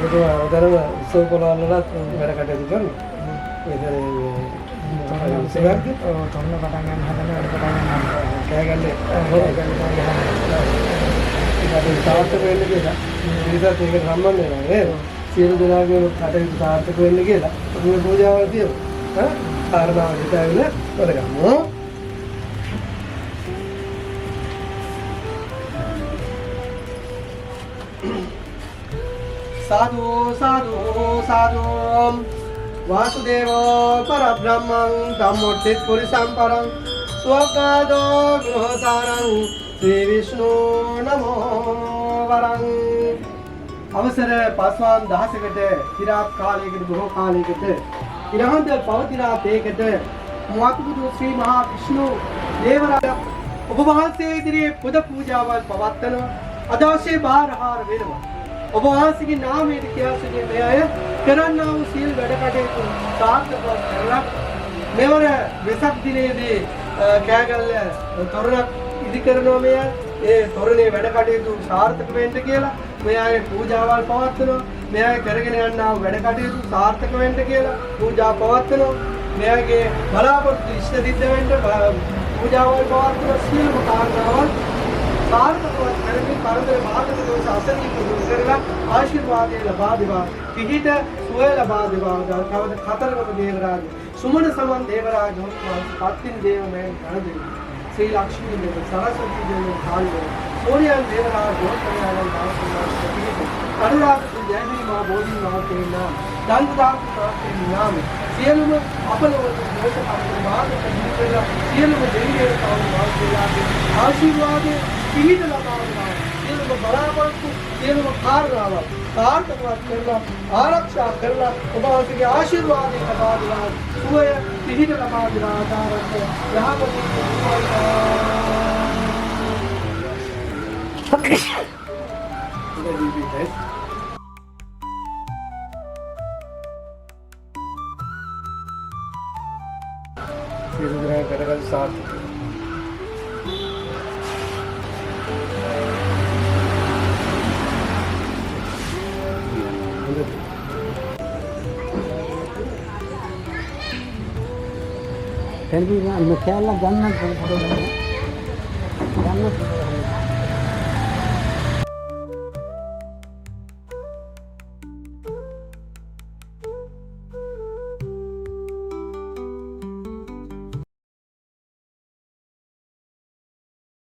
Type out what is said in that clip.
අවතරම උත්සව පොළවල් වලත් වැඩ කටයුතු කරනවා. ඒතර උත්සවයක් තොරණ පටන් ගන්න හදන වැඩ පටන් ගන්න කෑගල්ලේ ඒක සාර්ථක වෙන්න කියලා. ඒකත් ඒකට සම්බන්ධ වෙනවා නේද? සියලු දෙනාගේම කටයුතු සාර්ථක වෙන්න කියලා මේ පූජාවල් තියෙනවා. කාරණාව හිතාගෙන කරගමු. साधु साधु साधु वासुदेव परब्रह्मं धम्मोत्थित पुरुषं परं स्वगादो गृहसारं श्री विष्णु नमो वरं අවසර පස්වාන් දහසකට চিරාත් කාලයකට බොහෝ කාලයකට ඉරහඳ පවතිනා තේකට මුවක්බුදු ශ්‍රී මහා විෂ්ණු දේවරාජ ඔබ වහන්සේ ඉදිරියේ පුද පූජාවල් පවත්වනවා. අදවසේ බාරහාර වෙනවා. ඔබ වහන්සේගේ නාමයට කියා සිටින මේ අය කරන්නා වූ සීල් වැඩ කටයුතු සාර්ථකව කරලා මෙවර වෙසක් දිනේදී කෑගල්ල තොරණක් ඉදි කරනවා. මේ ඒ තොරණේ වැඩ කටයුතු සාර්ථක වෙන්න කියලා මේ අය පූජාවල් පවත්වනවා. මේ අය කරගෙන යනා වූ වැඩ කටයුතු සාර්ථක වෙන්න කියලා පූජා පවත්වනවා. මේ අයගේ බලාපොරොත්තු ඉෂ්ට සිද්ධ වෙන්න පූජාවල් පවත්වන සියලුම කාරණාවල් සාර්ථකව කරමින් පරතර මාර්ග දෝෂ අසනීප දුරු කරලා ආශිර්වාදය ලබා දෙවා. පිහිට සුවය ලබා දෙවා. තවද කතරගම දේවරාජ සුමන සමන් දේවරාජ පත්තින් දේවමයන් ගණදෙවි ශ්‍රී ලක්ෂ්මී දේව සරස්වතී දේව කාලිය සෝනියන් දේවරාජ ගෝත්‍රයාලන් දාසනාස්ති අනුරාධ ජයශ්‍රී මහා බෝධි නාමයෙන් නාම දන්තදාස නාමයෙන් නාම සියලුම අපලවල දෝෂ අපමාද කරලා සියලුම දෙවියන් වාසීලාගේ ආශිර්වාදයේ පිහිට ලබා දෙනවා. සියලුම බලාපොරොත්තු සියලුම කාර්යාවල් සාර්ථකව කරලා ආරක්ෂා කරලා ඔබ වහන්සේගේ ආශිර්වාදය ලබා දෙනවා. සුවය පිහිට ලබා දෙනවා. ආකාරයට යහපත් සියලුම කරගල් සාර්ථක Can we run the Kerala Ganna?